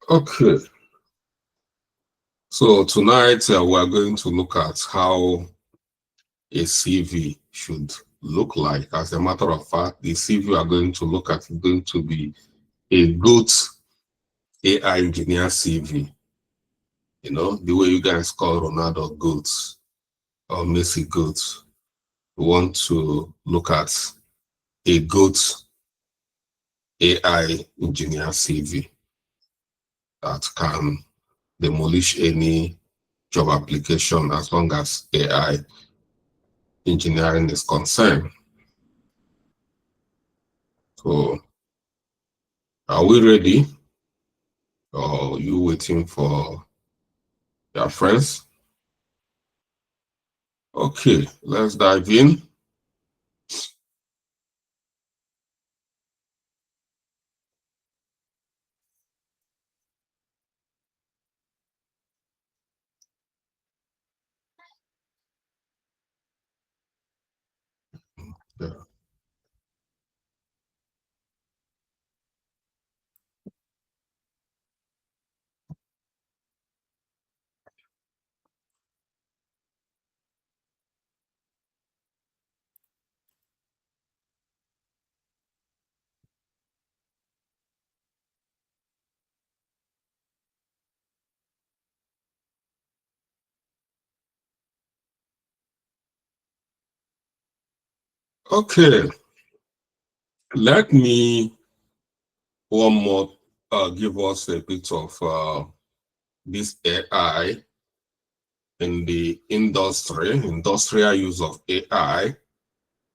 Okay, so tonight we're going to look at how a CV should look like. As a matter of fact, the CV we are going to look at is going to be a good AI engineer CV. You know, the way you guys call Ronaldo GOAT or Messi GOAT. We want to look at a good AI engineer CV that can demolish any job application as long as AI engineering is concerned. So, are we ready? Or are you waiting for your friends? Okay, let's dive in. Yeah. Okay, let me one more give us a bit of this AI in the industrial use of AI.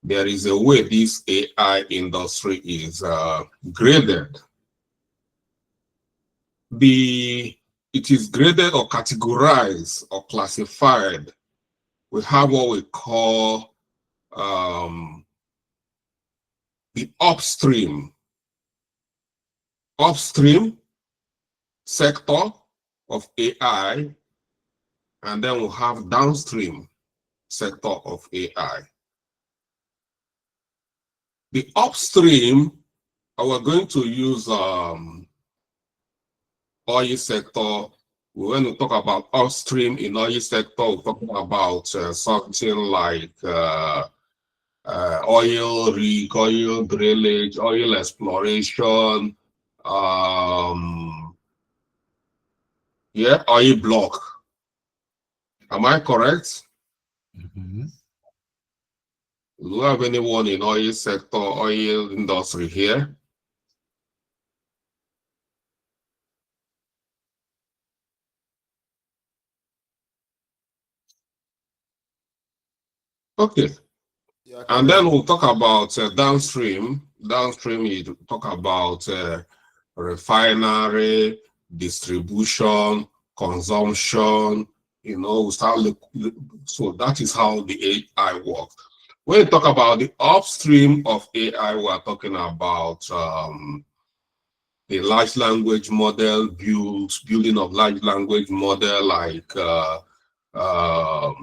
There is a way this AI industry is graded. It is graded or categorized or classified. We have what we call the upstream sector of AI, and then we'll have downstream sector of AI. The upstream, we're going to use oil sector. When we talk about upstream in oil sector, we're talking about something like oil rig, oil drillage, oil exploration, yeah, oil block. Am I correct? Mm-hmm. Do you have anyone in oil sector, oil industry here? Okay. Yeah, And then we'll talk about downstream. Downstream, you talk about refinery, distribution, consumption. You know, we start so that is how the AI works. When you talk about the upstream of AI, we are talking about the large language model building of large language model like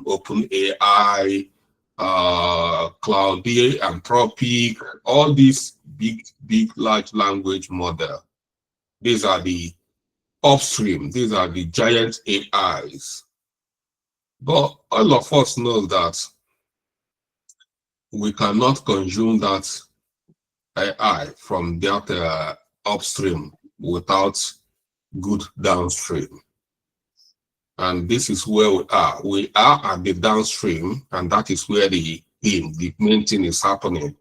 OpenAI, Cloudie, Anthropic, all these big large language model. These are the upstream. These are the giant AIs. But all of us know that we cannot consume that AI from that upstream without good downstream. And this is where we are. We are at the downstream, and that is where the main thing is happening.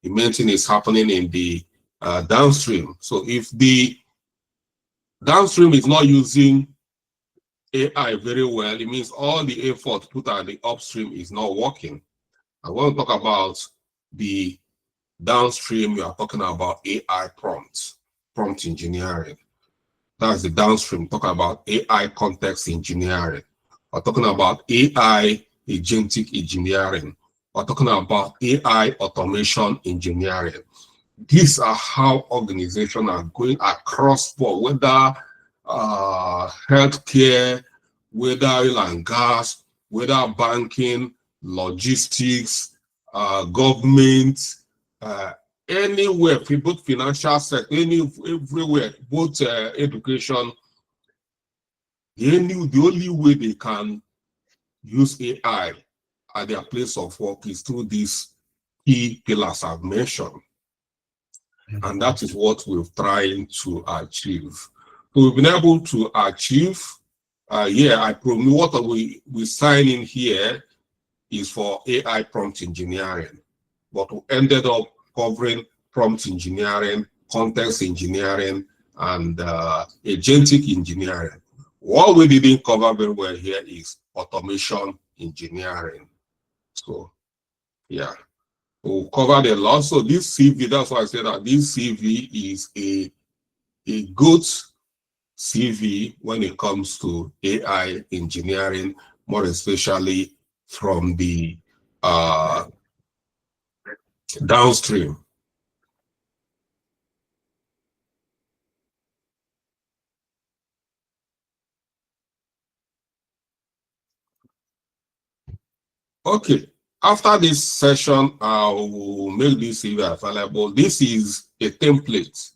The main thing is happening in the downstream. So if the downstream is not using AI very well, it means all the effort put at the upstream is not working. I want to talk about the downstream. We are talking about AI prompt engineering. That's the downstream. Talking about AI context engineering. We're talking about AI agentic engineering. We're talking about AI automation engineering. These are how organizations are going across board, whether healthcare, whether oil and gas, whether banking, logistics, government, anywhere, both financial sector, everywhere, both education, the only way they can use AI at their place of work is through these key pillars I've mentioned. And that is what we're trying to achieve. So we've been able to achieve, I promise what we sign in here is for AI prompt engineering, but we ended up covering prompt engineering, context engineering, and agentic engineering. What we didn't cover very well here is automation engineering. So, yeah, we covered a lot. So this CV, that's why I said that this CV is a good CV when it comes to AI engineering, more especially from the downstream. Okay, after this session, I will make this CV available. This is a template.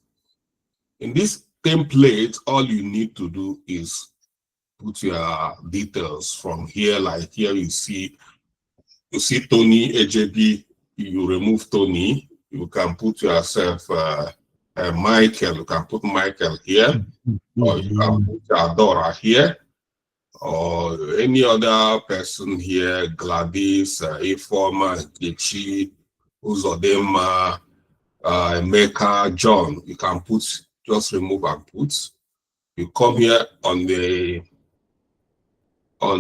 In this template, all you need to do is put your details from here. Like here, you see Tony AJB. You remove Tony. You can put yourself Michael. You can put Michael here, or you can put Adora here, or any other person here, Gladys, Ifoma, Kichi, Uzodema, Emeka, John. You can put, just remove and put. You come here on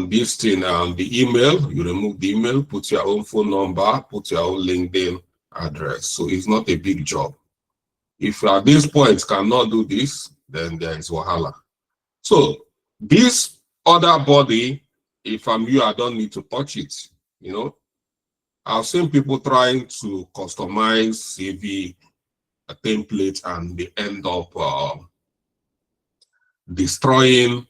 this thing, the email, you remove the email, put your own phone number, put your own LinkedIn address. So it's not a big job. If at this point cannot do this, then there is wahala. So this other body, if I'm you, I don't need to touch it. You know, I've seen people trying to customize CV a template and they end up destroying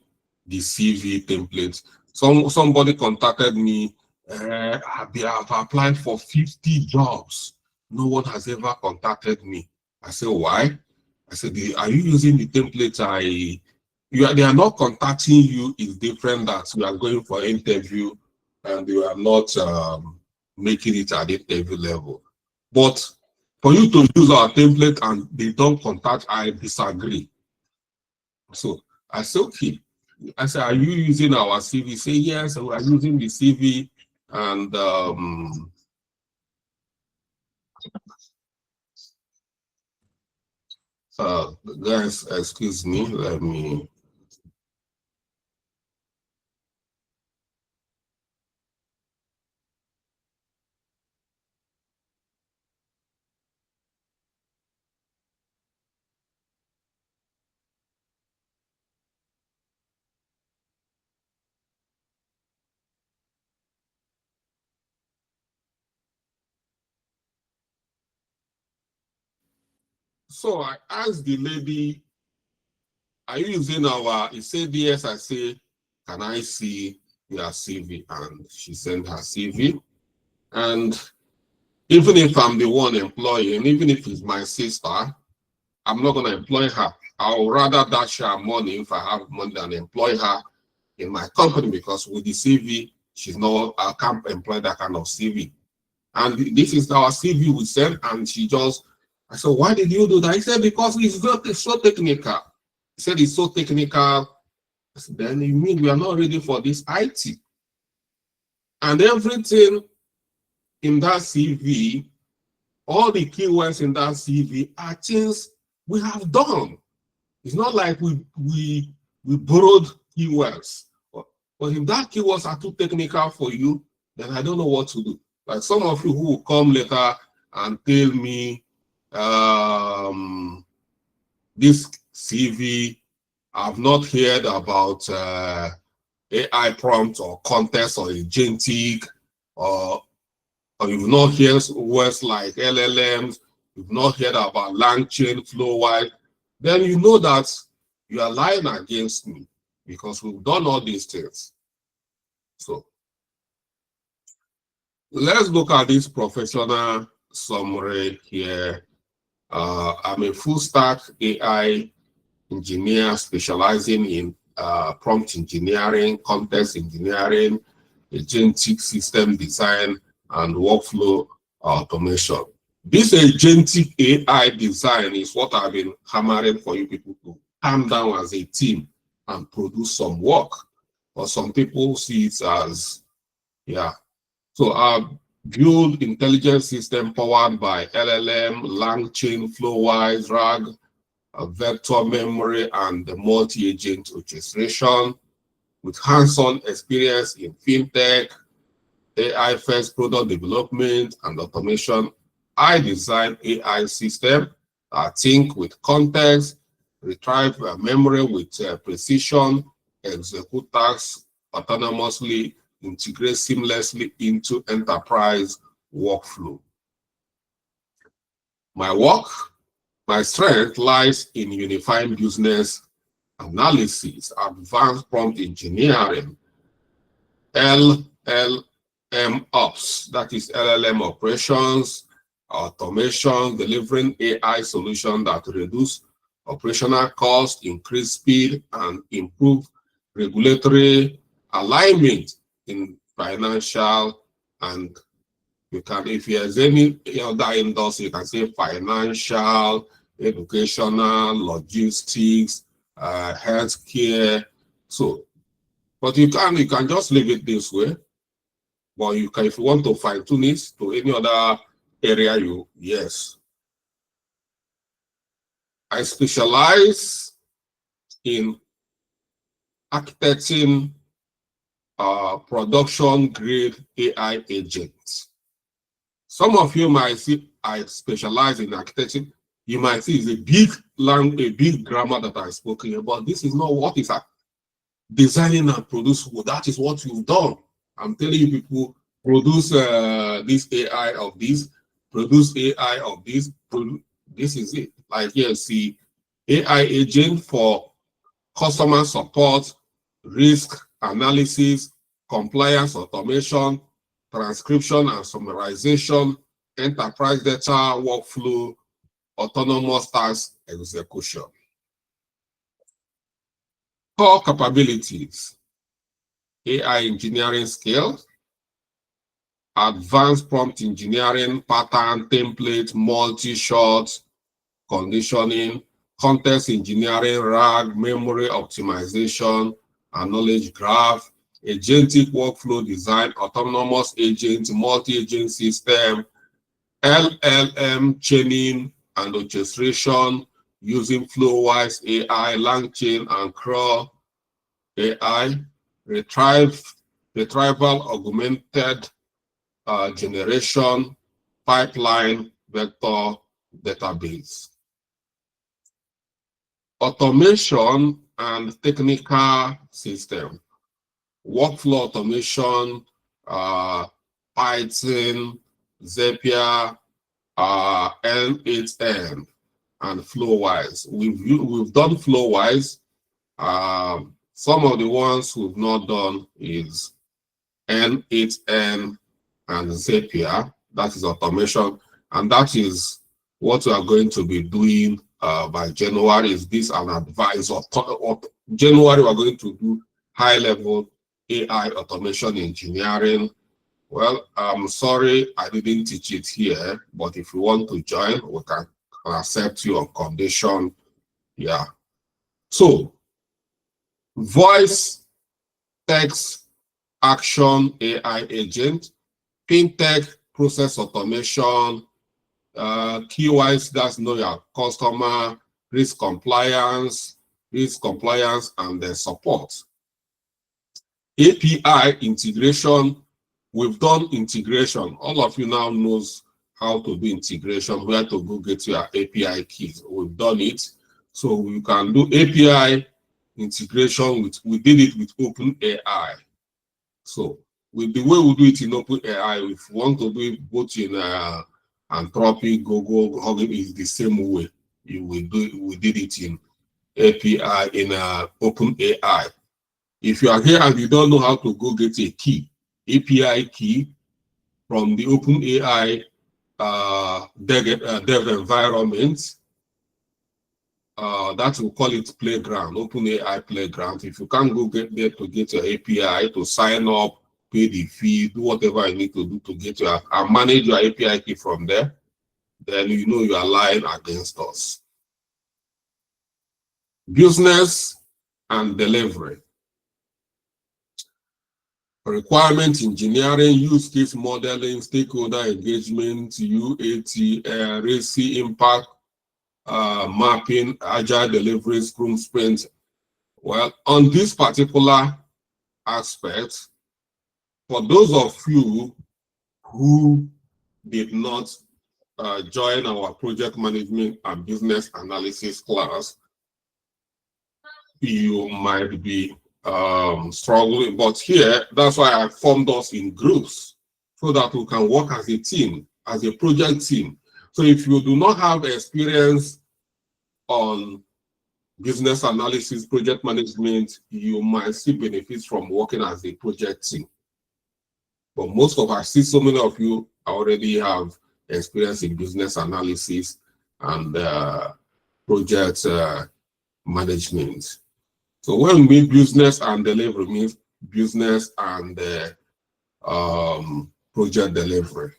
the CV template. Somebody contacted me. They have applied for 50 jobs. No one has ever contacted me. I said, why? I said, are you using the template? They are not contacting you. It's different that you are going for interview and you are not making it at the interview level. But for you to use our template and they don't contact, I disagree. So I said, okay. I said, are you using our CV? Say yes, we are using the CV. And guys, excuse me, let me. So I asked the lady, are you using our, he said yes. I say, can I see your CV? And she sent her CV. And even if I'm the one employing, even if it's my sister, I'm not going to employ her. I would rather dash her money if I have money than employ her in my company, because with the CV, she's not, I can't employ that kind of CV. And this is our CV we sent, and she just, I said, why did you do that? He said, because it's so technical. He said, it's so technical. I said, then you mean we are not ready for this IT? And everything in that CV, all the keywords in that CV are things we have done. It's not like we borrowed keywords. But if that keywords are too technical for you, then I don't know what to do. Like some of you who will come later and tell me, this CV, I've not heard about AI prompt or context or agentic, or you've not heard words like LLMs, you've not heard about LangChain, FlowWise, then you know that you are lying against me, because we've done all these things. So let's look at this professional summary here. I'm a full stack AI engineer specializing in prompt engineering, context engineering, agentic system design, and workflow automation. This agentic AI design is what I've been hammering for you people to calm down as a team and produce some work. Or some people see it as, yeah. So I've built intelligence system powered by LLM, LangChain, Flowise, RAG, vector memory, and the multi-agent orchestration with hands-on experience in fintech, AI first product development, and automation. I design AI system that think with context, retrieve memory with precision, execute tasks autonomously, integrate seamlessly into enterprise workflow. My strength lies in unifying business analysis, advanced prompt engineering, LLM ops, that is LLM operations, automation, delivering AI solutions that reduce operational cost, increase speed, and improve regulatory alignment in financial. And you can, if there's any other industry, you can say financial, educational, logistics, healthcare. So, but you can just leave it this way. But you can, if you want to fine tune it to any other area, yes. I specialize in architecting production grade AI agents. Some of you might see I specialize in architecting. You might see it's a big grammar that I've spoken about. This is not what is designing and produce. Well, that is what you've done. I'm telling you, people, produce this AI of this, produce AI of this. This is it. Like here, see, AI agent for customer support, risk analysis, compliance automation, transcription and summarization, enterprise data workflow, autonomous task execution. Core capabilities: AI engineering skills, advanced prompt engineering, pattern, template, multi-shot, conditioning, context engineering, RAG, memory optimization, and knowledge graph, agentic workflow design, autonomous agent, multi-agent system, LLM chaining and orchestration using Flowise AI, LangChain, and Crawl AI, retrieval augmented generation, pipeline, vector database. Automation and technical system, workflow automation, Python, Zapier, N8N, and Flowise. We've done Flowise. Some of the ones we've not done is N8N and Zapier. That is automation, and that is what we are going to be doing by January. Is this an advisor? January, we're going to do high-level AI automation engineering. Well, I'm sorry I didn't teach it here, but if you want to join, we can accept you on condition. Yeah. So, voice, text, action, AI agent, fintech, process automation, keywords, that's know your customer, risk compliance, and the support. API integration, we've done integration. All of you now knows how to do integration, where to go get your API keys. We've done it. So we can do API integration we did it with OpenAI. So with the way we do it in OpenAI, if you want to do it both in Anthropic, Google, Hugging, is the same way we did it in API in OpenAI. If you are here and you don't know how to go get a key, API key from the OpenAI dev environment. That we call it playground, OpenAI playground. If you can't go get there to get your API, to sign up, pay the fee, do whatever you need to do to get your and manage your API key from there, then you know you are lying against us. Business and delivery. Requirement engineering, use case modeling, stakeholder engagement, UAT, RACI impact, mapping, agile delivery, Scrum sprint. Well, on this particular aspect, for those of you who did not join our project management and business analysis class, you might be struggling, but here, that's why I formed us in groups so that we can work as a team, as a project team. So if you do not have experience on business analysis, project management, you might see benefits from working as a project team. But most of us, see so many of you already have experience in business analysis and project management. So when we mean business and delivery, means business and project delivery.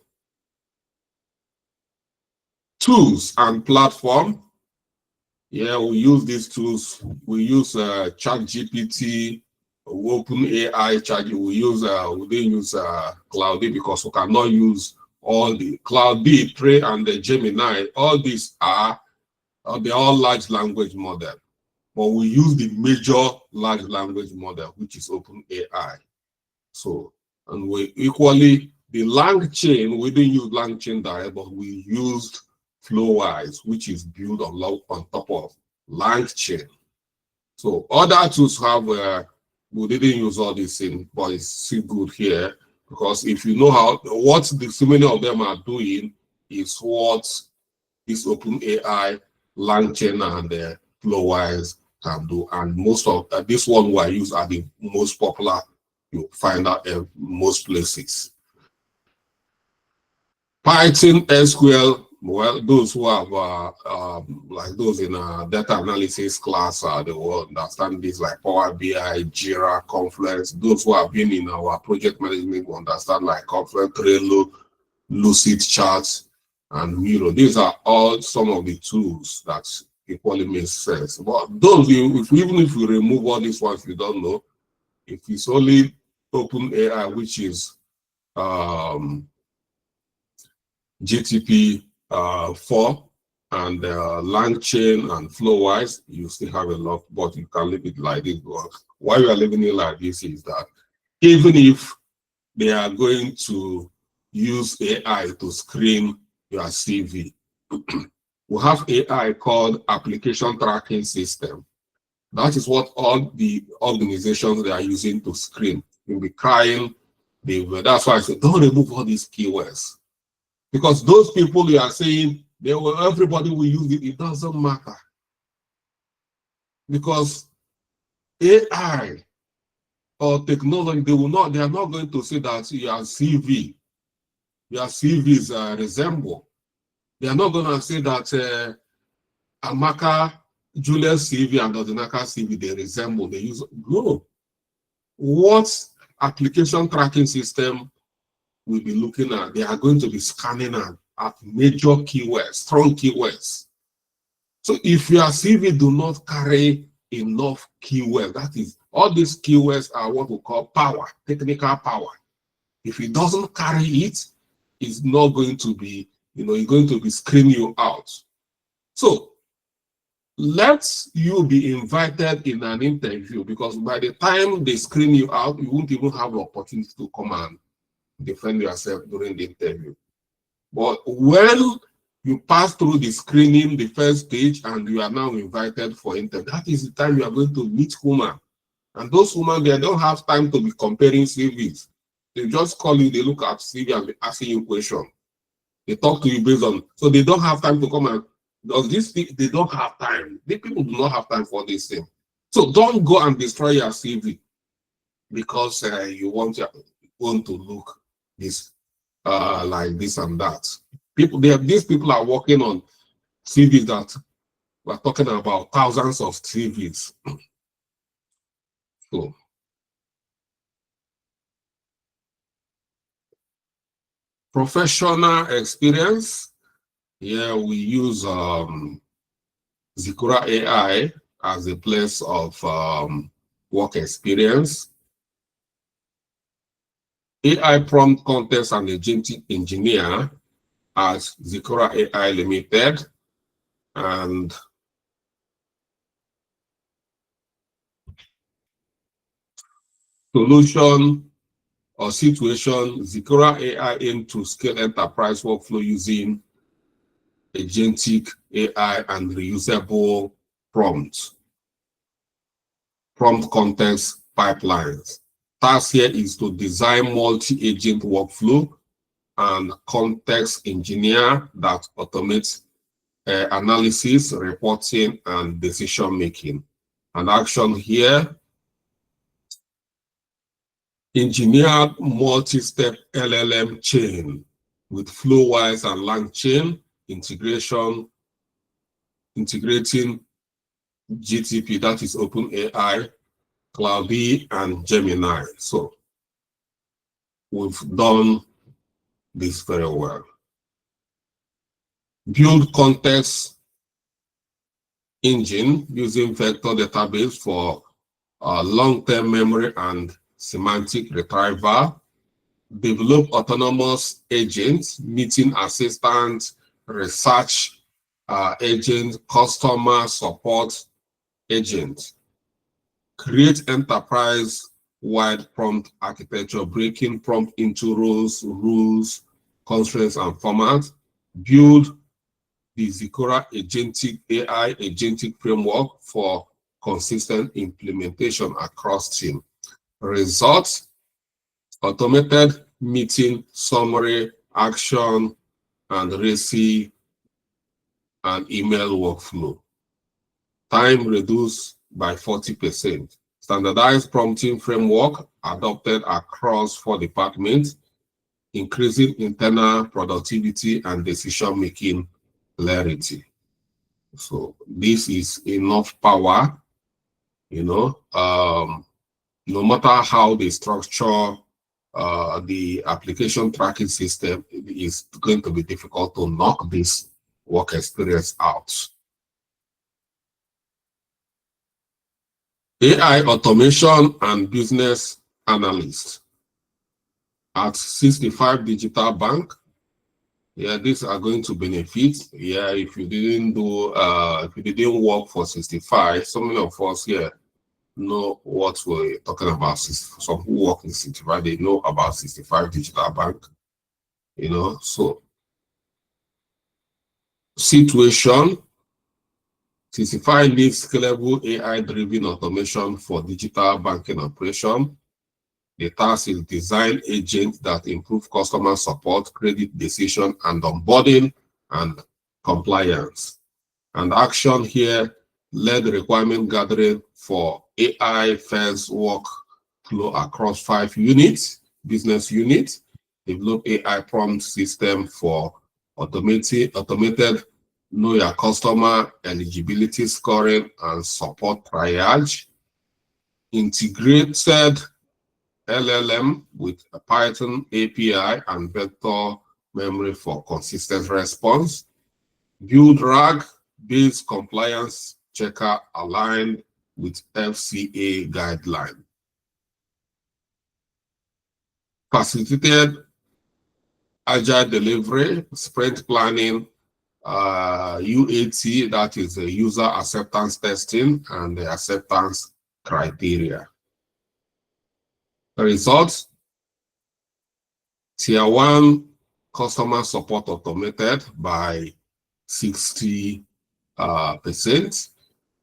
Tools and platform. Yeah, we use these tools. We use ChatGPT, OpenAI, we didn't use Cloud8 because we cannot use all the Cloud8, Tray, and the Gemini. All these they're all large language model. But we use the major large language model, which is OpenAI. So, and we equally, the LangChain, we didn't use LangChain direct, but we used Flowise, which is built on top of LangChain. So other tools have, we didn't use all these things, but it's still good here, because if you know what so many of them are doing is what this OpenAI, LangChain, and Flowise can do. And most of this one I use are the most popular. You find out in most places. Python, SQL. Well, those who have like those in a data analysis class, they will understand this, like Power BI, Jira, Confluence. Those who have been in our project management will understand like Confluence, Trello, Lucid Charts, and Miro. These are all some of the tools that equally makes sense. But those, even if you remove all these ones you don't know, if it's only OpenAI, which is GTP 4 and LangChain and Flowise, you still have a lot, but you can leave it like this. But why we are leaving it like this is that even if they are going to use AI to screen your CV, we have AI called application tracking system. That is what all the organizations they are using to screen. You'll be crying. That's why I said, don't remove all these keywords. Because those people you are saying, everybody will use it, it doesn't matter. Because AI or technology, they are not going to say that your CVs resemble. They are not going to say that Amaka, Julia's CV and Odinaka's CV, they resemble, they use. No. What application tracking system will be looking at? They are going to be scanning at major keywords, strong keywords. So if your CV do not carry enough keywords, that is, all these keywords are what we call power, technical power. If it doesn't carry it, it's not going to be, it's going to be screening you out. So let you be invited in an interview, because by the time they screen you out, you won't even have the opportunity to come and defend yourself during the interview. But when you pass through the screening, the first stage, and you are now invited for interview, that is the time you are going to meet human. And those human, they don't have time to be comparing CVs. They just call you, they look at CV and be asking you questions. They talk to you based on, so they don't have time to come and, they don't have time. The people do not have time for this thing. So don't go and destroy your CV because you want to look this like this and that. These people are working on TVs that we're talking about thousands of TVs. So, professional experience. Here we use Zikura AI as a place of work experience. AI prompt context and agentic engineer as Zikura AI Limited, and solution or situation, Zikura AI aim to scale enterprise workflow using agentic AI and reusable prompt context pipelines. Task here is to design multi-agent workflow and context engineer that automates analysis, reporting, and decision making. And action here, engineered multi-step LLM chain with Flowise and LangChain integration, integrating GTP, that is OpenAI, Cloudie, and Gemini. So we've done this very well. Build context engine using vector database for long-term memory and semantic retrieval. Develop autonomous agents, meeting assistant, research agent, customer support agent. Create enterprise-wide prompt architecture, breaking prompt into roles, rules, constraints, and formats. Build the Zikura agentic AI agentic framework for consistent implementation across team. Results: automated meeting summary, action, and receive and email workflow. Time reduced by 40%. Standardized prompting framework adopted across 4 departments, increasing internal productivity and decision-making clarity. So this is enough power, no matter how they structure the application tracking system, it is going to be difficult to knock this work experience out. AI automation and business analyst at 65 Digital Bank. Yeah, these are going to benefit. Yeah, if you didn't work for 65, so many of us here know what we're talking about. Some who work in 65, they know about 65 Digital Bank. So situation, 65 needs scalable AI-driven automation for digital banking operation. The task is design agents that improve customer support, credit decision, and onboarding and compliance. And action here, led requirement gathering for AI first workflow across 5 units, business units. Develop AI prompt system for automated know your customer, eligibility scoring, and support triage. Integrated LLM with a Python API and vector memory for consistent response. Build RAG-based compliance checker aligned with FCA guideline. Facilitated agile delivery, sprint planning, UAT, that is the user acceptance testing, and the acceptance criteria. The results: Tier 1 customer support automated by 60%.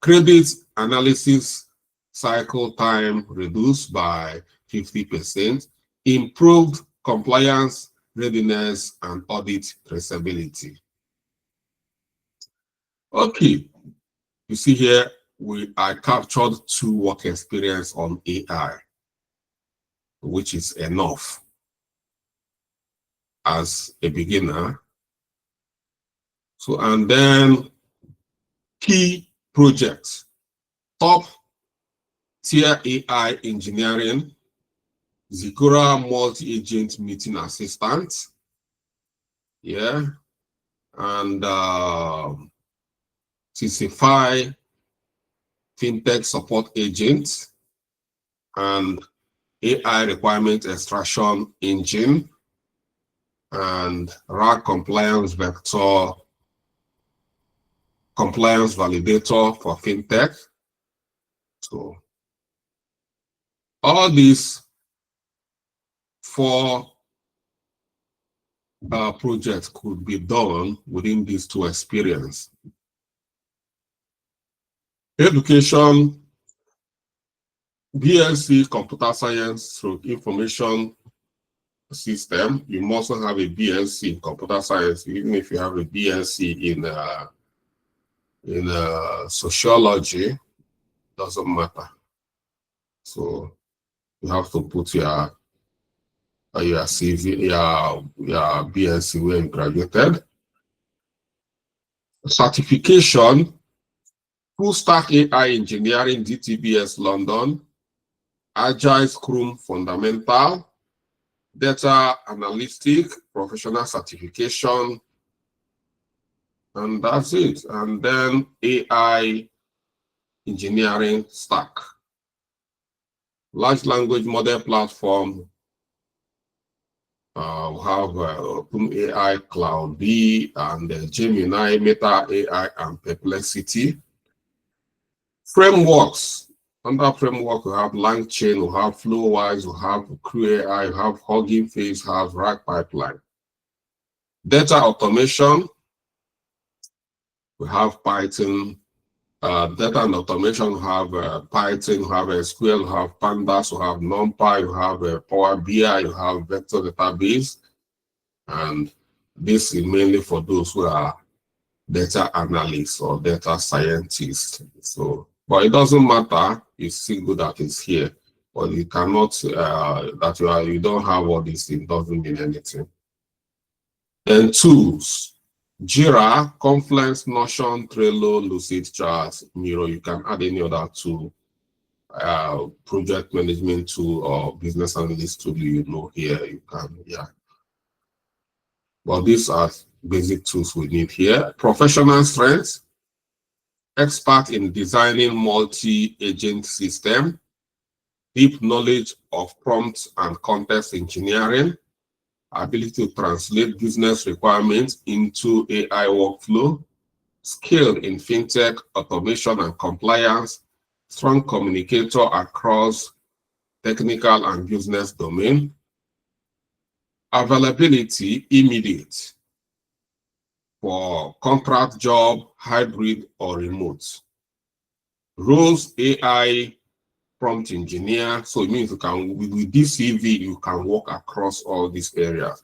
Credit analysis cycle time reduced by 50%. Improved compliance, readiness, and audit traceability. Okay, you see here, I captured 2 work experience on AI, which is enough as a beginner So, and then key projects, top tier AI engineering, Zikura multi-agent meeting assistant, yeah, and CCFI fintech support agent, and AI requirement extraction engine, and RAG compliance vector compliance validator for fintech. So all these 4 projects could be done within these 2 experiences. Education, BSc computer science through information system. You must have a BSc in computer science, even if you have a BSc in sociology, doesn't matter. So you have to put your CV, your BSc where you graduated. Certification, full stack AI engineering, DTBS London, Agile Scrum fundamental, data analytic, professional certification, and that's it. And then AI engineering stack. Large language model platform, we have OpenAI, Cloud B, and Gemini, Meta AI, and Perplexity. Frameworks. Under framework, we have LangChain, we have Flowise, we have CrewAI, we have Hugging Face, we have RAG Pipeline. Data automation, we have Python. Data and automation, we have Python, we have SQL, we have Pandas, we have NumPy, we have Power BI, you have vector database. And this is mainly for those who are data analysts or data scientists. So, but it doesn't matter. It's still good that it's here, but you cannot that you don't have all these things. Doesn't mean anything. Then tools: Jira, Confluence, Notion, Trello, Lucidchart, Miro. You can add any other tool, project management tool or business analyst tool you know here. You can, yeah. Well, these are basic tools we need here. Professional strengths: expert in designing multi-agent system, deep knowledge of prompt and context engineering, ability to translate business requirements into AI workflow, skill in fintech, automation and compliance, strong communicator across technical and business domain. Availability, immediate, for contract job, hybrid or remote. Roles, AI prompt engineer. So it means you can, with this CV, you can work across all these areas.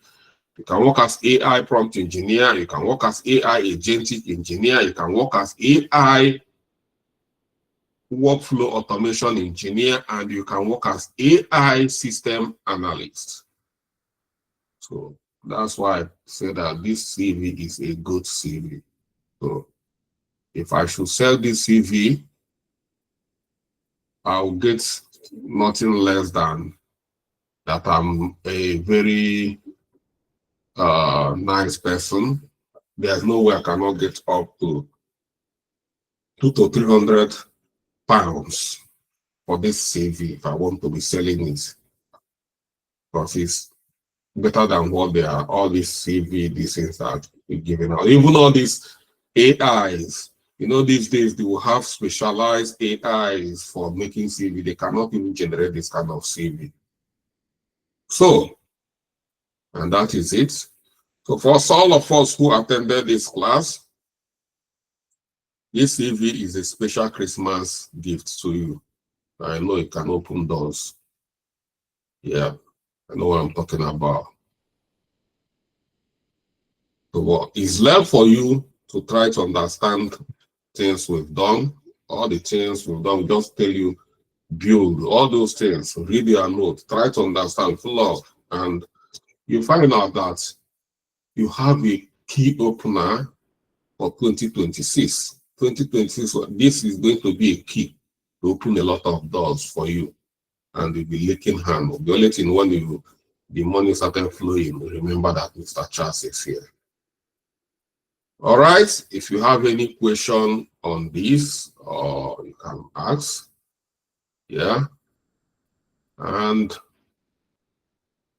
You can work as AI prompt engineer, you can work as AI agentic engineer, you can work as AI workflow automation engineer, and you can work as AI system analyst. So that's why I say that this CV is a good CV. So if I should sell this CV, I'll get nothing less than that I'm a very nice person. There's no way I cannot get up to 200 to 300 pounds for this CV if I want to be selling it, because it's better than what they are, all these CV, these things that we're giving out. Even all these AIs, you know, these days they will have specialized AIs for making CV. They cannot even generate this kind of CV. So, and that is it. So for all of us who attended this class, this CV is a special Christmas gift to you. I know it can open doors. Yeah, I know what I'm talking about. So what is left for you to try to understand things we've done, all the things we've done, we just tell you, build all those things, read your note, try to understand, full of, and you find out that you have a key opener for 2026. 2026, this is going to be a key to open a lot of doors for you, and you'll be licking hand. The only thing when the money started flowing, remember that Mr. Charles is here. All right, if you have any question on this, or you can ask. Yeah. And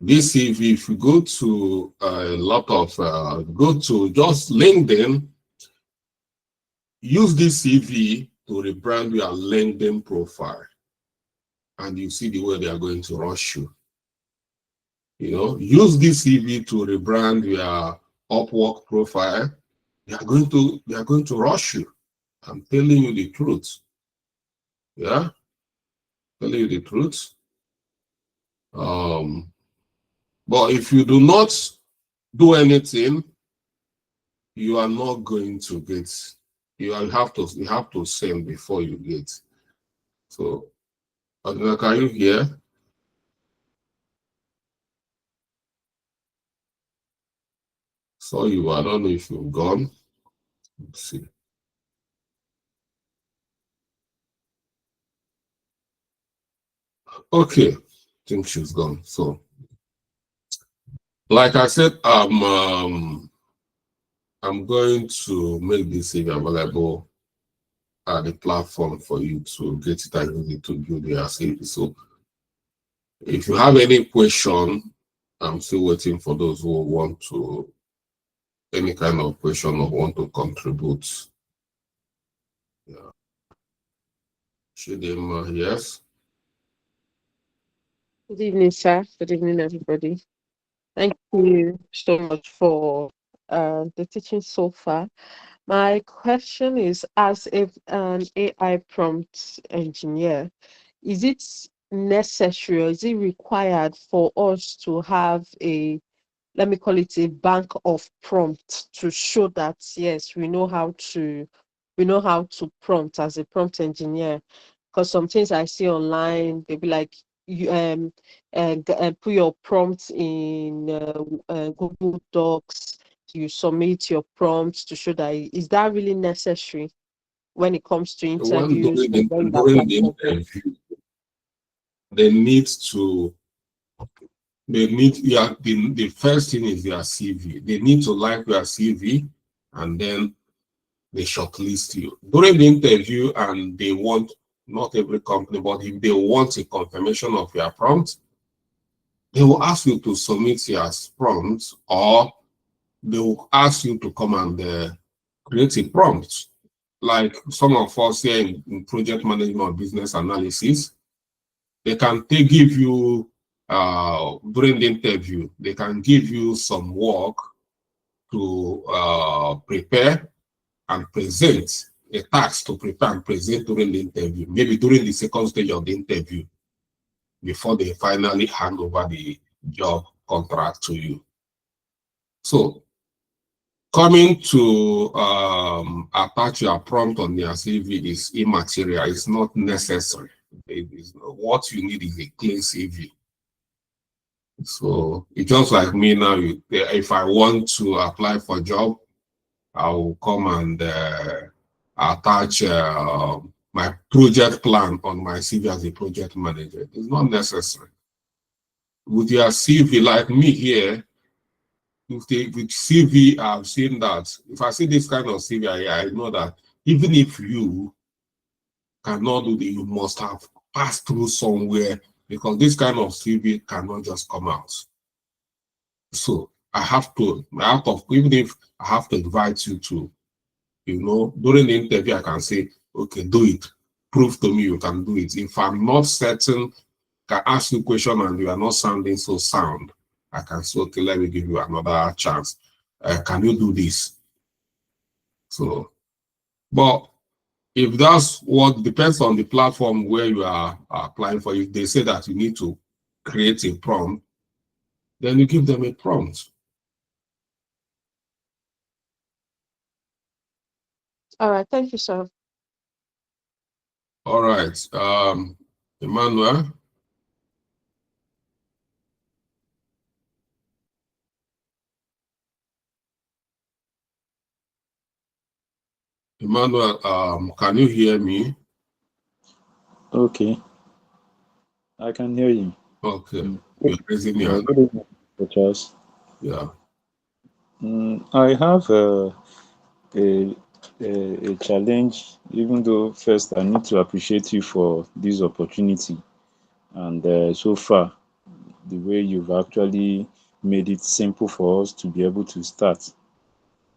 this CV, if you go to a lot of, go to just LinkedIn, use this CV to rebrand your LinkedIn profile, and you see the way they are going to rush you. You know, use this CV to rebrand your Upwork profile. They are going to rush you. I'm telling you the truth. Yeah, telling you the truth. But if you do not do anything, you are not going to get. You have to send before you get. So, Adina, can you hear? So I don't know if you've gone. Let's see. Okay, I think she's gone. So, like I said, I'm going to make this available at the platform for you to get it and use it to build your CV. So, if you have any question, I'm still waiting for those who want to any kind of question or want to contribute. Yeah. Yes. Good evening, sir. Good evening, everybody. Thank you so much for the teaching so far. My question is, as an AI prompt engineer, is it necessary or is it required for us to have a, let me call it, a bank of prompts to show that, yes, we know how to prompt as a prompt engineer? Because some things I see online, they be like, you put your prompts in Google Docs, you submit your prompts to show that. Is that really necessary when it comes to When interviews or when you apply during the for work? interview, they need to yeah, the first thing is their CV. They need to like your CV, and then they shortlist you during the interview. And they want, not every company, but if they want a confirmation of your prompt, they will ask you to submit your prompt, or they will ask you to come and create a prompt. Like some of us here in project management or business analysis, they can give you during the interview, they can give you some work to prepare and present, a task to prepare and present during the interview, maybe during the second stage of the interview, before they finally hand over the job contract to you. So coming to attach your prompt on your CV is immaterial. It's not necessary. What you need is a clean CV. So it's just like me now. If I want to apply for a job, I will come and attach my project plan on my CV as a project manager. It's not necessary. With your CV, like me here, with CV, I've seen that if I see this kind of CV, I know that even if you cannot do it, you must have passed through somewhere, because this kind of CV cannot just come out. So I have to, even if I have to invite you to, during the interview, I can say, okay, do it. Prove to me you can do it. If I'm not certain, can ask you a question and you are not sounding so sound, I can say, okay, let me give you another chance. Can you do this? So, but if that's what depends on the platform where you are applying for, if they say that you need to create a prompt, then you give them a prompt. All right, thank you, sir. All right, Emmanuel. Emmanuel, can you hear me? Okay, I can hear you. Okay, you're raising your hand. Good evening, Dr. Charles. Yeah. I have a challenge, even though first I need to appreciate you for this opportunity. And so far, the way you've actually made it simple for us to be able to start.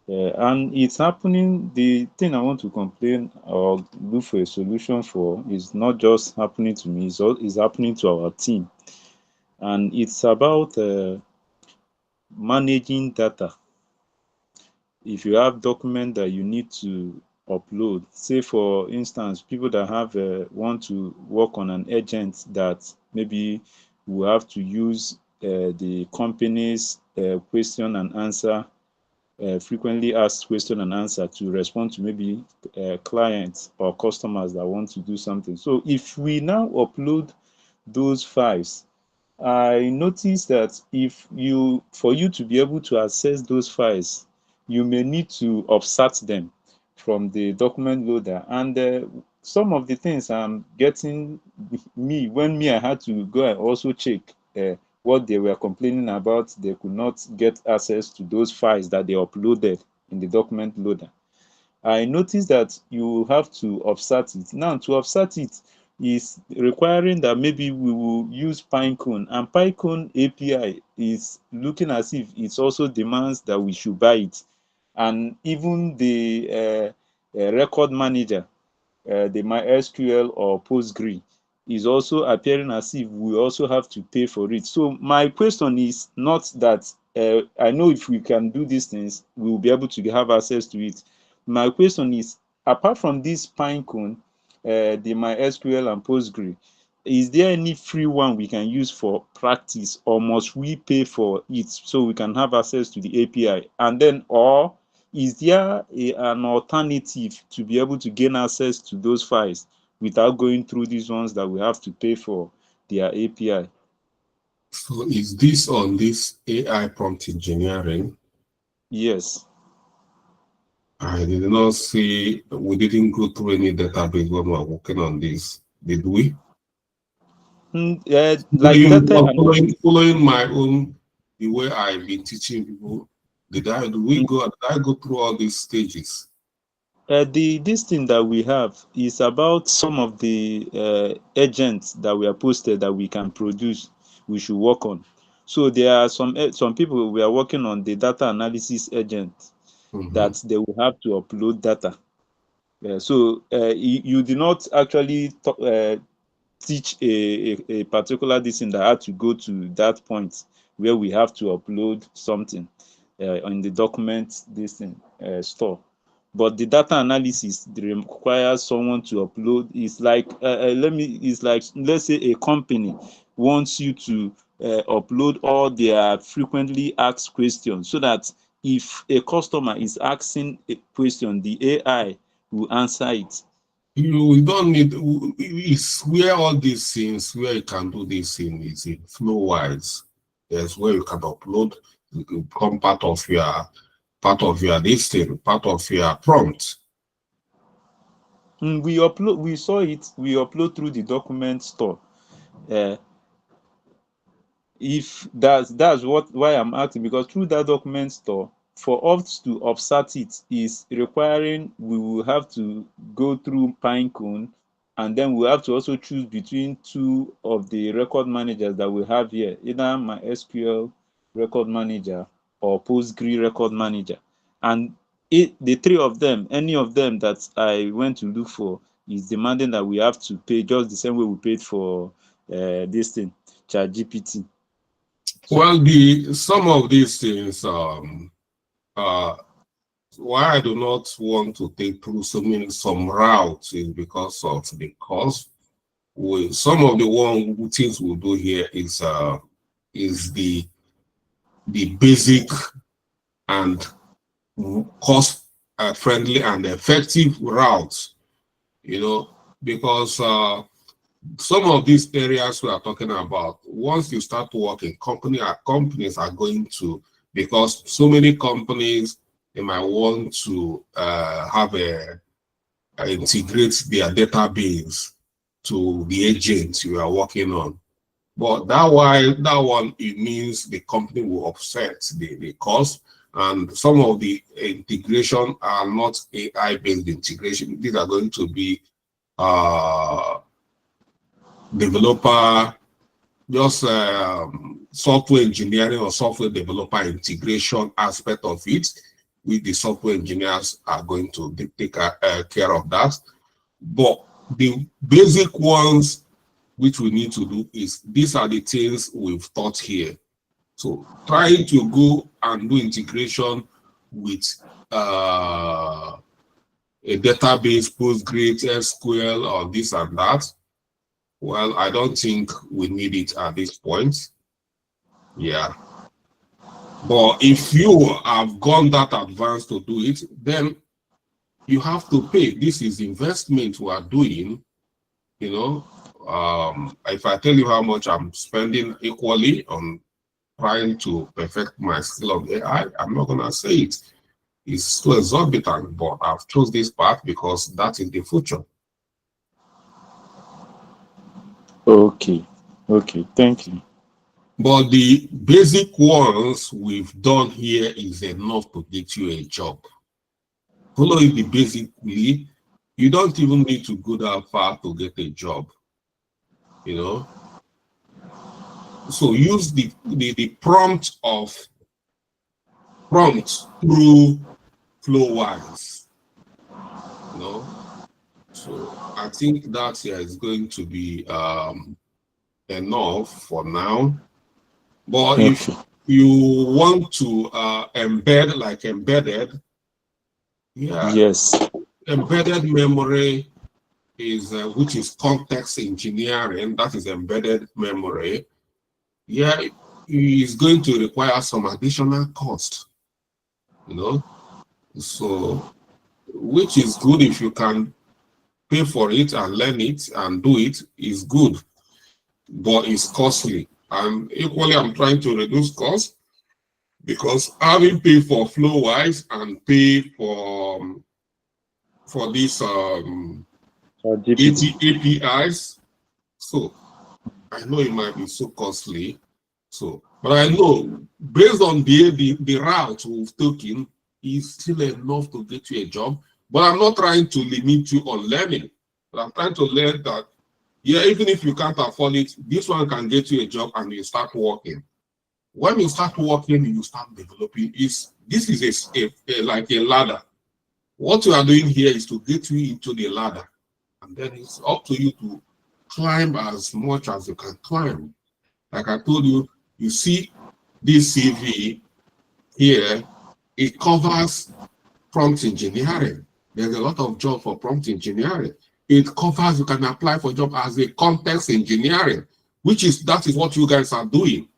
And it's happening. The thing I want to complain or look for a solution for is not just happening to me, it's happening to our team. And it's about managing data. If you have document that you need to upload, say for instance, people that have want to work on an agent that maybe will have to use the company's question and answer, frequently asked question and answer to respond to maybe clients or customers that want to do something. So if we now upload those files, I noticed that for you to be able to access those files, you may need to offset them from the document loader. And some of the things I'm getting, when I had to go and also check what they were complaining about, they could not get access to those files that they uploaded in the document loader. I noticed that you have to offset it. Now, to offset it is requiring that maybe we will use Pinecone, and Pinecone API is looking as if it also demands that we should buy it. And even the record manager, the MySQL or Postgre, is also appearing as if we also have to pay for it. So my question is not that I know if we can do these things, we will be able to have access to it. My question is, apart from this Pinecone, the MySQL and Postgre, is there any free one we can use for practice, or must we pay for it so we can have access to the API? And then, or is there an alternative to be able to gain access to those files without going through these ones that we have to pay for their API? So is this on this AI prompt engineering? Yes. I did not see, we didn't go through any database when we were working on this, did we? Like data Following my own, the way I've been teaching people, did I go through all these stages? this thing that we have is about some of the agents that we are posted that we can produce, we should work on. So there are some people we are working on the data analysis agent that they will have to upload data. So you did not actually teach a particular this thing that had to go to that point where we have to upload something in the document this thing store. But the data analysis requires someone to upload. It's like let's say a company wants you to upload all their frequently asked questions, so that if a customer is asking a question, the AI will answer it. You don't need, it's where all these things, where you can do this thing is in Flowise. There's where you can upload, you can become part of your this thing, part of your prompt. We upload through the document store. If that's why I'm asking, because through that document store, for us to offset it is requiring we will have to go through Pinecone, and then we have to also choose between two of the record managers that we have here, either MySQL record manager or Postgre record manager. And the three of them, any of them that I went to look for, is demanding that we have to pay just the same way we paid for this thing, ChatGPT. Well, some of these things, why I do not want to take through some routes is because of the cost. Some of the things we'll do here is the basic and cost friendly and effective routes, because some of these areas we are talking about, once you start working, companies are going to, because so many companies, they might want to have integrate their database to the agents you are working on. But that one, it means the company will offset the cost, and some of the integration are not AI-based integration. These are going to be developer, just software engineering or software developer integration aspect of it, with the software engineers are going to take care of that. But the basic ones which we need to do is, these are the things we've taught here. So trying to go and do integration with a database, Postgres, SQL, or this and that, well, I don't think we need it at this point. Yeah. But if you have gone that advanced to do it, then you have to pay. This is investment we are doing, you know. If I tell you how much I'm spending equally on trying to perfect my skill of AI, I'm not gonna say it. It's too exorbitant, but I've chosen this path because that is the future. Okay, thank you. But the basic ones we've done here is enough to get you a job. Following the basic way, you don't even need to go that far to get a job, you know. So use the prompt through Flowise, you know. So I think that is going to be enough for now. But if you want to embed, like embedded, yeah, yes, embedded memory is which is context engineering. That is embedded memory. Yeah, it is going to require some additional cost, you know. So, which is good if you can pay for it and learn it and do it, is good, but it's costly. And equally, I'm trying to reduce costs, because having paid for Flowise and pay for these APIs, so I know it might be so costly. So, but I know based on the route we've taken, is still enough to get you a job. But I'm not trying to limit you on learning. But I'm trying to learn that, yeah, even if you can't afford it, this one can get you a job and you start working. When you start working, you start developing. This is like a ladder. What you are doing here is to get you into the ladder. And then it's up to you to climb as much as you can climb. Like I told you, you see this CV here, it covers prompt engineering. There's a lot of job for prompt engineering. It covers, you can apply for job as a context engineering, that is what you guys are doing.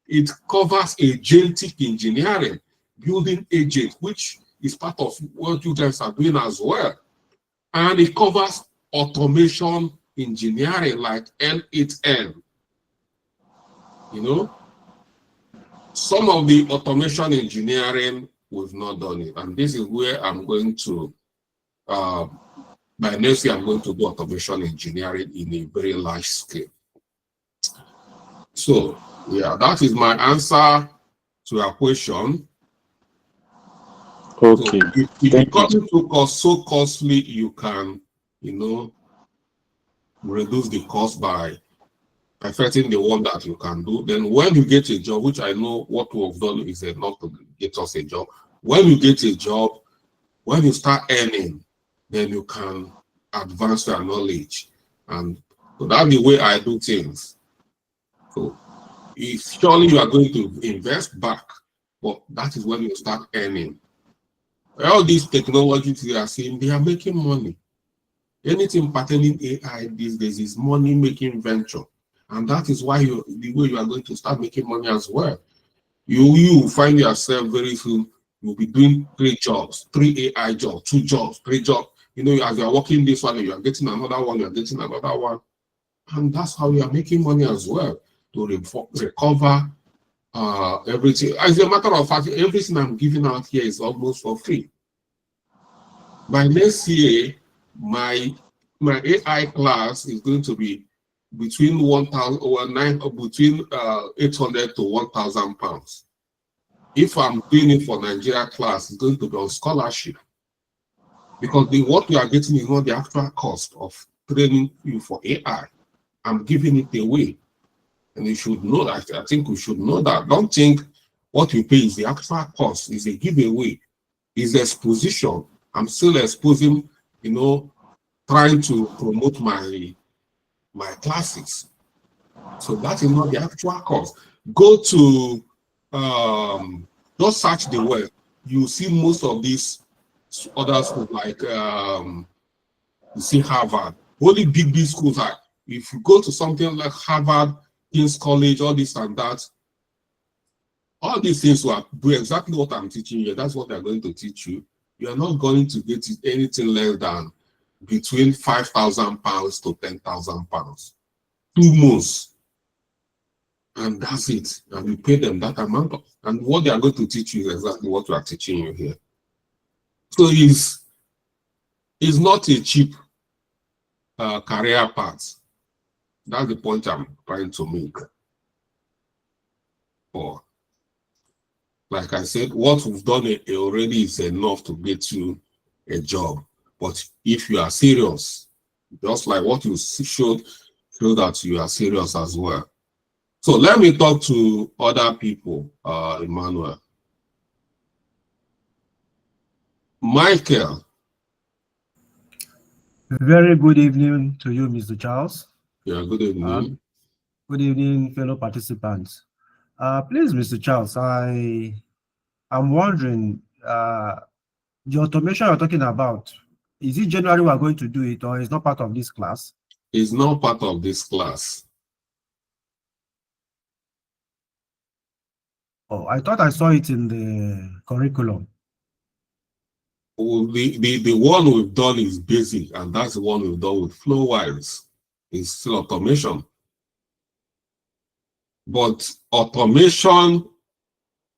It covers agentic engineering, building agents, which is part of what you guys are doing as well. And it covers automation engineering like N8N. You know, some of the automation engineering, we've not done it. And this is where I'm going to, by next year, I'm going to do automation engineering in a very large scale. So, yeah, that is my answer to your question. Okay. So if it doesn't cost so costly, you can, you know, reduce the cost by perfecting the one that you can do. Then when you get a job, which I know what we have done is enough to get us a job. When you get a job, when you start earning, then you can advance your knowledge. And so that's the way I do things. So surely you are going to invest back, but that is when you start earning. All these technologies you are seeing, they are making money. Anything pertaining AI these days is money-making venture. And that is why the way you are going to start making money as well. You find yourself very soon, you'll be doing 3 jobs, 3 AI jobs, 2 jobs, 3 jobs. You know, as you're working this one, you are getting another one, you're getting another one. And that's how you are making money as well, to recover everything. As a matter of fact, everything I'm giving out here is almost for free. By next year, my AI class is going to be between 1,000 or between 800 to 1,000 pounds. If I'm doing it for Nigeria class, it's going to be on scholarship, because what we are getting is not the actual cost of training you for AI. I'm giving it away, and you should know that. I think we should know that. Don't think what you pay is the actual cost. It's a giveaway. It's exposition. I'm still exposing, trying to promote my classes. So that is not the actual cost. Go to just search the web. You see most of these other schools like you see Harvard. Only big schools are. If you go to something like Harvard, King's College, all this and that, all these things will do exactly what I'm teaching you. That's what they're going to teach you. You are not going to get anything less than between 5,000 pounds to 10,000 pounds. 2 months. And that's it. And you pay them that amount. And what they are going to teach you is exactly what we are teaching you here. So it's not a cheap career path. That's the point I'm trying to make. Or, like I said, what we've done already is enough to get you a job. But if you are serious, just like what you showed, show that you are serious as well. So let me talk to other people, Emmanuel. Michael. Very good evening to you, Mr. Charles. Yeah, good evening. Good evening, fellow participants. Please, Mr. Charles, I'm wondering, the automation you're talking about, is it January we're going to do it, or is not part of this class? It's not part of this class. Oh, I thought I saw it in the curriculum. The one we've done is basic, and that's the one we've done with Flowise. It's still automation. But automation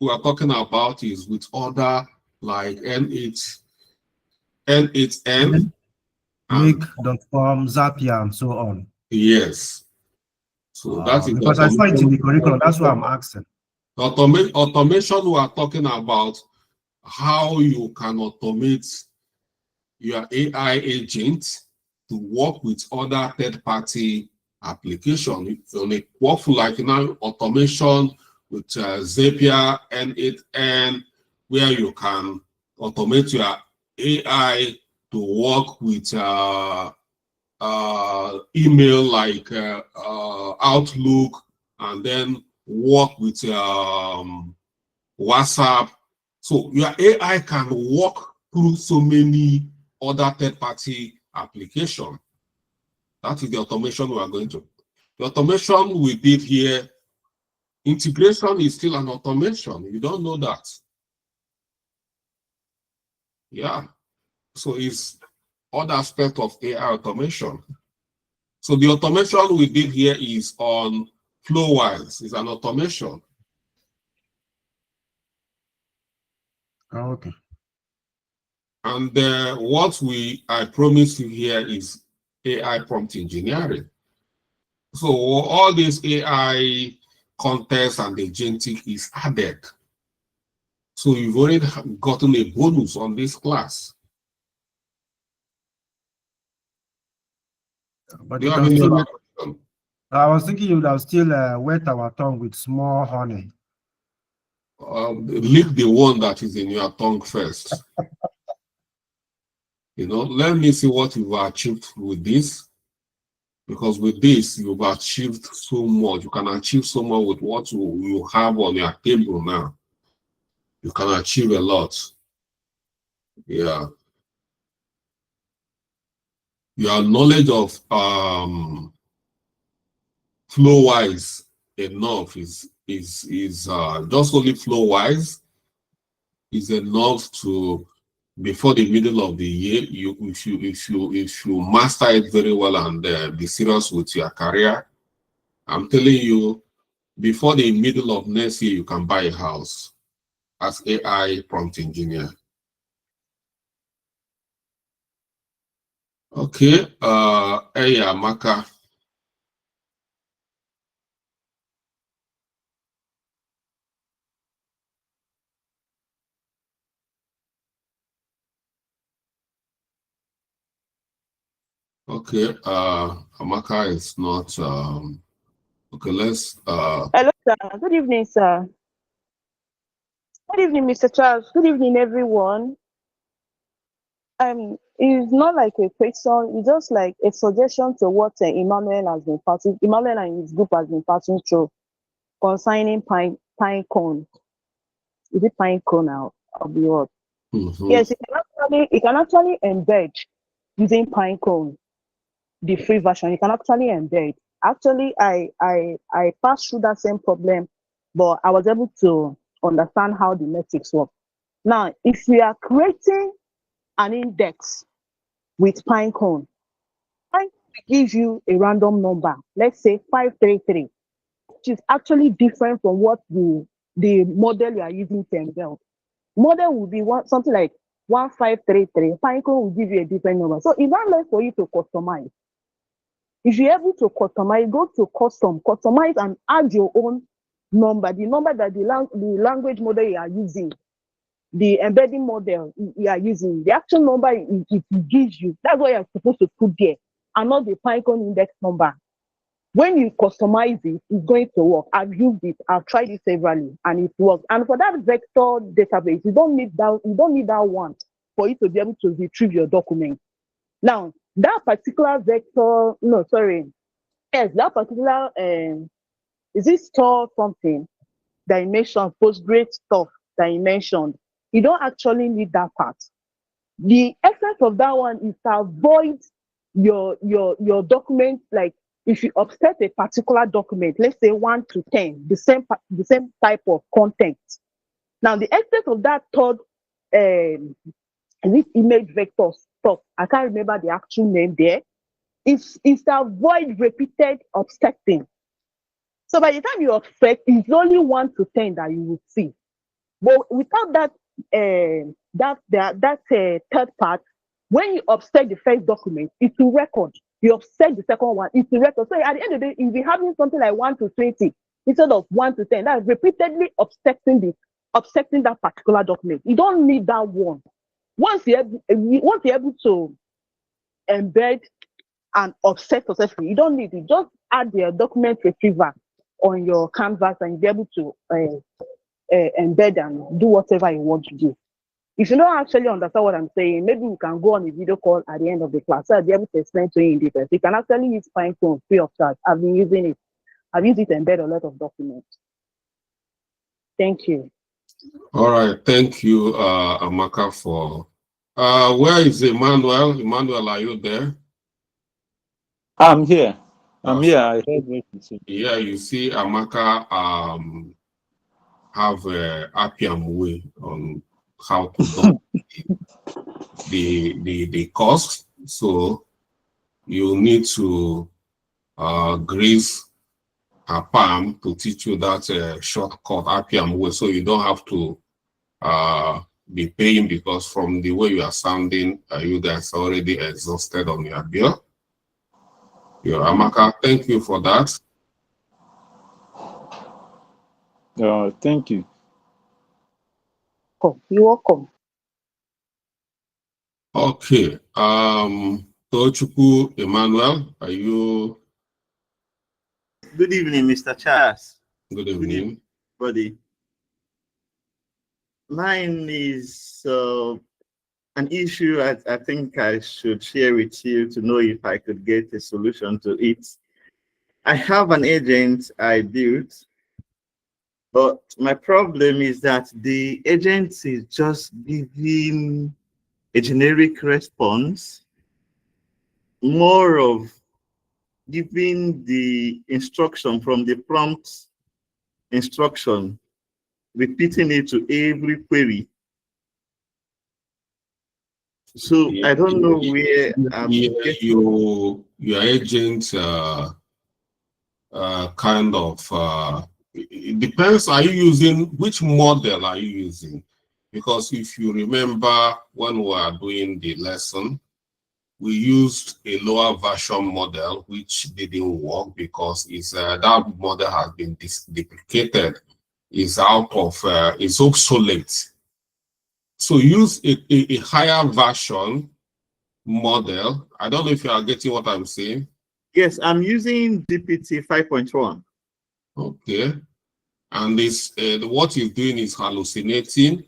we are talking about is with other like N8N. Make.com, Zapier, and so on. Yes. So that is because I saw it in the curriculum, that's why I'm asking. Automation, we are talking about how you can automate your AI agent to work with other third-party applications. On a workflow like automation with Zapier, N8N, where you can automate your AI to work with email like Outlook, and then work with WhatsApp. So your AI can work through so many other third-party applications. That is the automation we are going to. The automation we did here, integration is still an automation. You don't know that. Yeah. So it's other aspect of AI automation. So the automation we did here is on Flowise. It's an automation. Okay. And what I promised you here is AI prompt engineering. So all this AI context and agentic is added. So you've already gotten a bonus on this class. But Do you have any other question? I was thinking you would have still wet our tongue with small honey. Lick the one that is in your tongue first. Let me see what you've achieved with this. Because with this, you've achieved so much. You can achieve so much with what you have on your table now. You can achieve a lot. Yeah. Your knowledge of Flowise enough is just only Flowise is enough to, before the middle of the year, if you master it very well and be serious with your career, I'm telling you, before the middle of next year, you can buy a house as AI prompt engineer. Okay, hey, Amaka. Okay, Amaka is not, okay, let's, Hello, sir. Good evening, sir. Good evening, Mr. Charles. Good evening, everyone. It's not like a question, it's just like a suggestion to what Emmanuel has been passing, Emmanuel and his group has been passing through concerning pine cone. Is it pine cone now of the word? Yes, it can actually embed using pine cone, the free version. You can actually embed. Actually, I passed through that same problem, but I was able to understand how the metrics work. Now, if we are creating an index with Pinecone, Pinecone gives you a random number, let's say 533, which is actually different from what the model you are using to embed. Model will be something like 1533. Pinecone will give you a different number. So it's not less for you to customize. If you're able to customize, go to customize and add your own number, the number that the language model you are using, the embedding model you are using, the actual number it gives you, that's what you're supposed to put there, and not the Pinecone index number. When you customize it, it's going to work. I've used it, I've tried it severally, and it works. And for that vector database, you don't need that one for you to be able to retrieve your document. Now, that particular vector, no, sorry, yes, that particular is it store something that you mentioned, Postgres stuff that you mentioned? You don't actually need that part. The essence of that one is to avoid your document, like if you offset a particular document, let's say 1 to 10, the same type of content. Now the essence of that third this image vector stuff, I can't remember the actual name there, is to avoid repeated offsetting. So by the time you offset, it's only 1 to 10 that you will see. But without that third part, when you offset the first document, it will record. You offset the second one, it will record. So at the end of the day, if you're having something like 1 to 20 instead of 1 to 10, that's repeatedly offsetting that particular document. You don't need that one. Once you're able to embed and offset successfully, you don't need it. Just add the document retriever on your canvas and you'll be able to embed and do whatever you want to do. If you don't actually understand what I'm saying, maybe we can go on a video call at the end of the class. So I'll be able to explain to you in detail. You can actually use Pinecone free of charge. I've been using it. I've used it to embed a lot of documents. Thank you. All right, thank you, Amaka, for where is Emmanuel? Emmanuel, are you there? I'm here. I'm here. I heard what you said. Yeah, you see, Amaka have a Appium way on how to do the cost. So you need to grease a palm to teach you that shortcut Appium way, so you don't have to be paying, because from the way you are sounding, you guys are already exhausted on your bill. Amaka, thank you for that. Thank you. Oh, you're welcome. Okay. Tochukwu Emmanuel, are you? Good evening, Mr. Charles. Good evening, buddy. Mine is an issue I think I should share with you to know if I could get a solution to it. I have an agent I built, but my problem is that the agent is just giving a generic response, more of giving the instruction from the prompt instruction, repeating it to every query. So I don't know where your agent kind of it depends. Are you using, which model are you using? Because if you remember when we are doing the lesson, we used a lower version model, which didn't work because that model has been deprecated, is obsolete. So use a higher version model. I don't know if you are getting what I'm saying. Yes, I'm using GPT 5.1. Okay. And this what it's doing is hallucinating.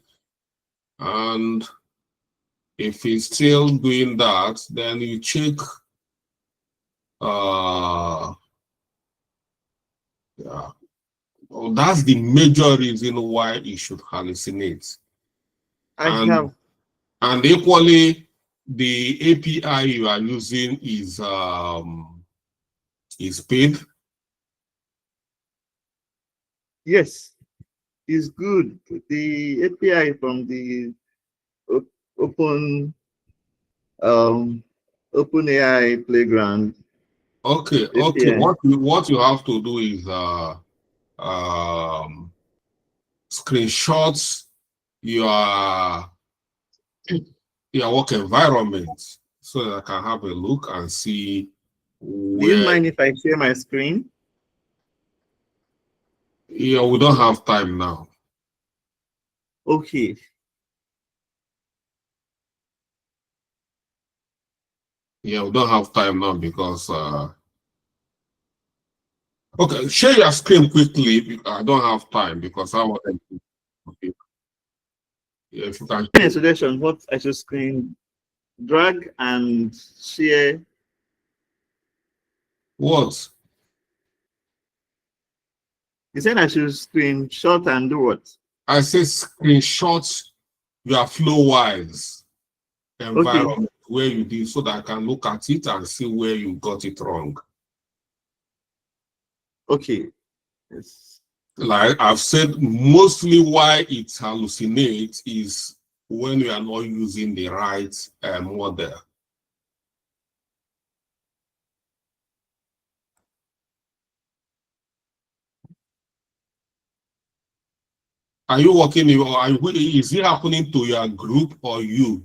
And if it's still doing that, then you check yeah. Well, that's the major reason why it should hallucinate. And equally, the API you are using is paid. Yes, it's good. The API from the OpenAI playground. Okay, API. okay. What you have to do is screenshots your work environment so that I can have a look and see where. Do you mind if I share my screen? Yeah, we don't have time now. Okay. Yeah, we don't have time now because okay, share your screen quickly. I don't have time because I want to. Okay. Yeah, if you can. A suggestion, what I should screen drag and share. What? You said I should screenshot and do what? I say screenshot your Flowise environment where you did so that I can look at it and see where you got it wrong. Okay. Yes. Like I've said, mostly why it hallucinates is when you are not using the right model. Are you working? Is it happening to your group or you?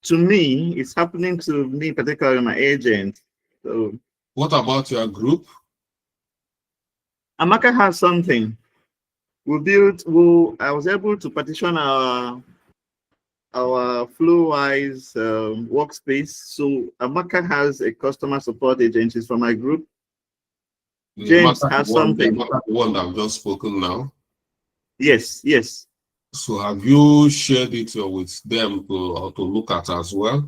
To me, it's happening to me, particularly my agent. So, what about your group? Amaka has something. I was able to partition our Flowise workspace. So Amaka has a customer support agent. She's from my group. James has something. The one that I've just spoken now. Yes, yes. So have you shared it with them to look at as well?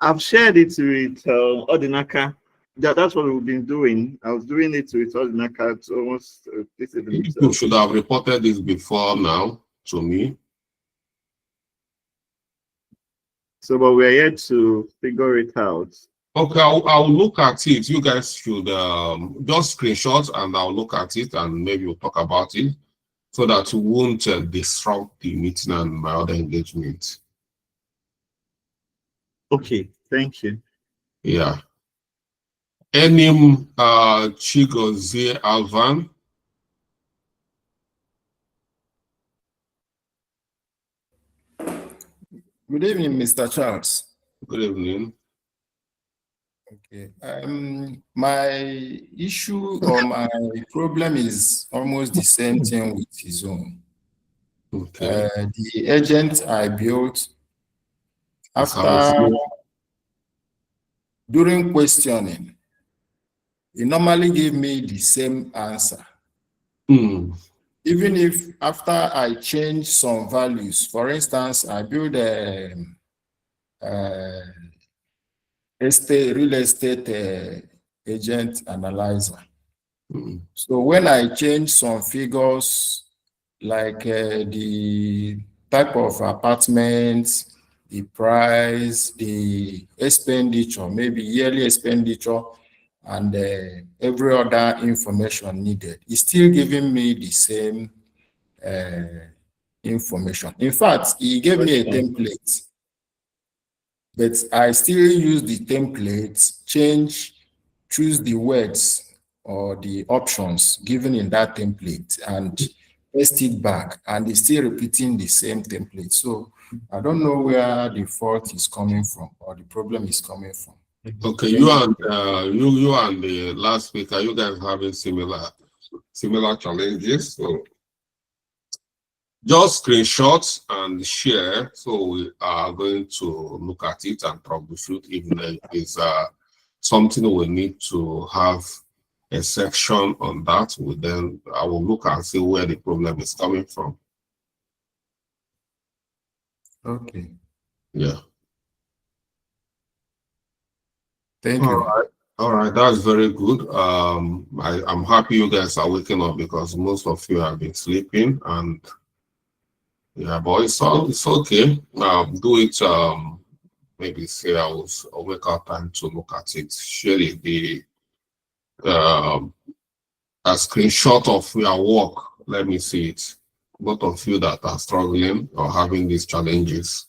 I've shared it with Odinaka. That's what we've been doing. I was doing it with Odinaka. It's almost you should have reported this before now to me. So, but we're yet to figure it out. Okay, I'll look at it. You guys should just screenshot and I'll look at it and maybe we'll talk about it so that we won't disrupt the meeting and my other engagement. Okay, thank you. Yeah. Enim Chigozie Alvan. Good evening, Mr. Charles. Good evening. Okay. My issue or my problem is almost the same thing with his own. Okay. The agent I built during questioning, he normally gave me the same answer. Even if after I change some values, for instance, I build a real estate agent analyzer. So when I change some figures, like the type of apartments, the price, the expenditure, maybe yearly expenditure, and every other information needed, it's still giving me the same information. In fact, he gave me a template, but I still use the template, choose the words or the options given in that template and paste it back, and it's still repeating the same template. So I don't know where the fault is coming from or the problem is coming from. Okay, you and the last speaker, you guys having similar challenges. So just screenshots and share. So we are going to look at it and troubleshoot if there is something we need to have a section on that. Then I will look and see where the problem is coming from. Okay. Yeah. Thank you. All right, that's very good. I'm happy you guys are waking up because most of you have been sleeping, and yeah, but it's okay. Do it. Maybe say I'll make out time to look at it. Share the a screenshot of your work. Let me see it. Both of you that are struggling or having these challenges.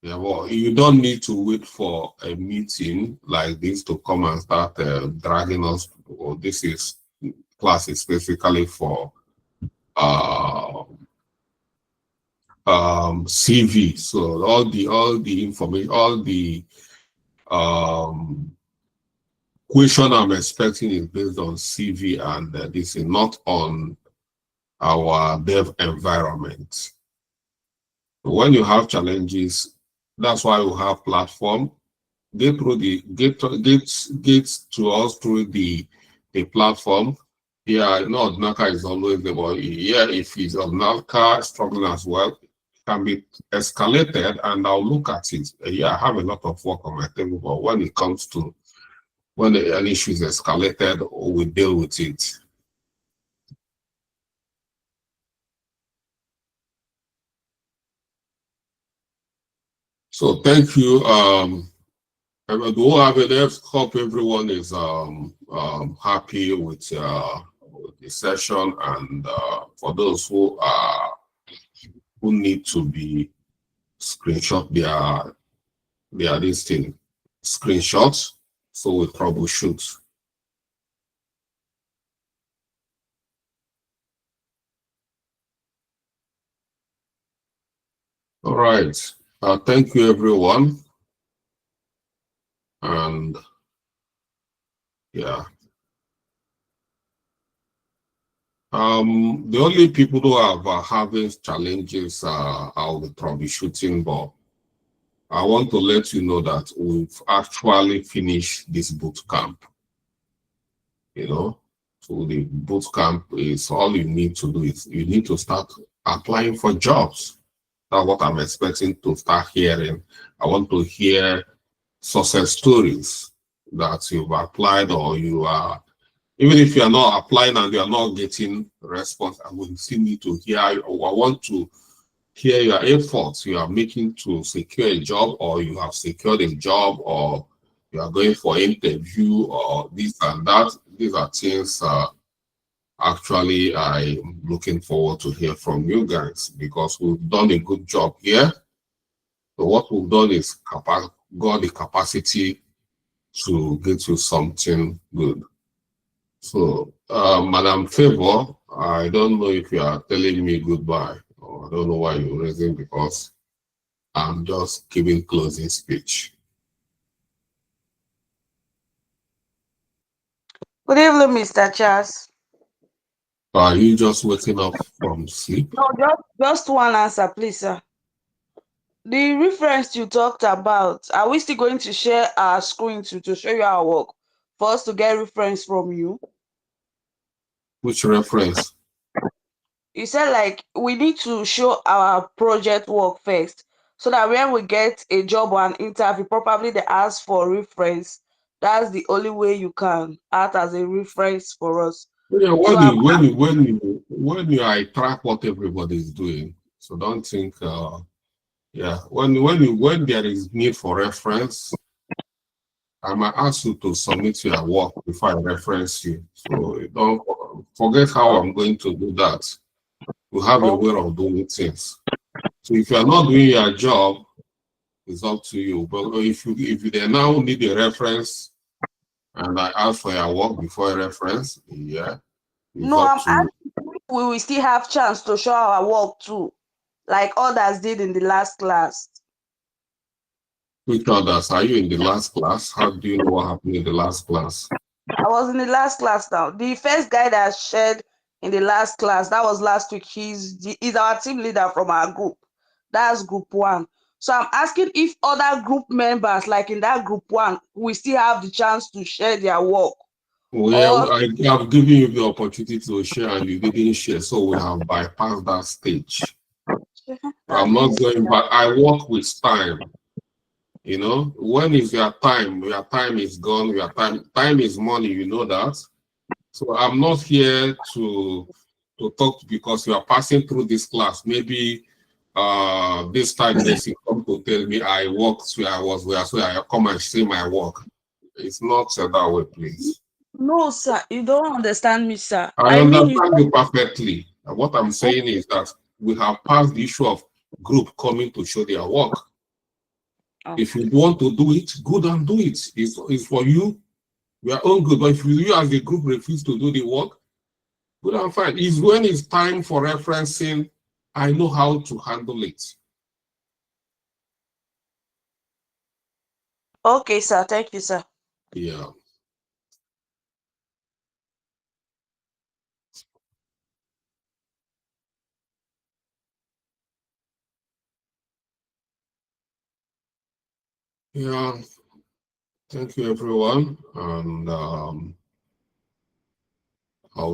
Yeah, well, you don't need to wait for a meeting like this to come and start dragging us. Well, this class is basically for CV. So all the information, all the question I'm expecting is based on CV, and this is not on our dev environment. When you have challenges, that's why we have platform. Get to us through the platform. Yeah, no, Naka is always the boy. Yeah, if he's on Naka struggling as well, it can be escalated, and I'll look at it. Yeah, I have a lot of work on my table, but when it comes to when an issue is escalated, we deal with it. So thank you. Do have a left? Hope everyone is happy with the session, and for those who need to be screenshot their listing screenshots, so we troubleshoot. All right. Thank you, everyone. And yeah. The only people who are having challenges are the troubleshooting, but I want to let you know that we've actually finished this boot camp. You know, so the boot camp is all you need to do is you need to start applying for jobs. That's what I'm expecting to start hearing. I want to hear success stories that you've applied, or you are, even if you are not applying and you are not getting response, I will still need to hear, or I want to hear your efforts you are making to secure a job, or you have secured a job, or you are going for interview, or this and that. These are things actually I'm looking forward to hear from you guys, because we've done a good job here. So what we've done is got the capacity to get you something good. So, Madam Favor, I don't know if you are telling me goodbye, or I don't know why you're raising, because I'm just giving closing speech. Good evening, Mr. Charles. Are you just waking up from sleep? No, just one answer, please, sir. The reference you talked about, are we still going to share our screen to show you our work for us to get reference from you? Which reference? You said like we need to show our project work first, so that when we get a job or an interview, probably they ask for reference. That's the only way you can act as a reference for us. Yeah, So when you I track what everybody is doing. So don't think yeah, when there is need for reference, I might ask you to submit your work before I reference you. So don't forget how I'm going to do that. You have a way of doing things. So if you are not doing your job, it's up to you. But if they now need a reference and I ask for your work before a reference, yeah. no, I'm asking if we will still have chance to show our work too. like others did in the last class. Which others? Are you in the last class? How do you know what happened in the last class? I was in the last class now. The first guy that shared in the last class, that was last week. He's our team leader from our group. That's group 1. So I'm asking if other group members, like in that group 1, we still have the chance to share their work. Well, I have given you the opportunity to share and you didn't share, so we have bypassed that stage. I'm not going back. I work with time. You know, when is your time? Your time is gone. Your time is money. You know that. So I'm not here to talk because you are passing through this class. Maybe this time next you come to tell me I worked where I was where, so I come and see my work. It's not that way, please. No, sir, you don't understand me, sir. I understand you perfectly. And what I'm saying is that we have passed the issue of group coming to show their work. Oh. If you want to do it, good and do it. It's for you. We are all good. But if you as a group refuse to do the work, good and fine. It's when it's time for referencing, I know how to handle it. Okay, sir. Thank you, sir. Yeah. Yeah. Thank you, everyone. And I'll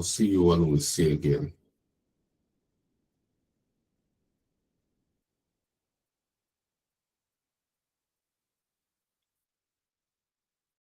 see you when we see again.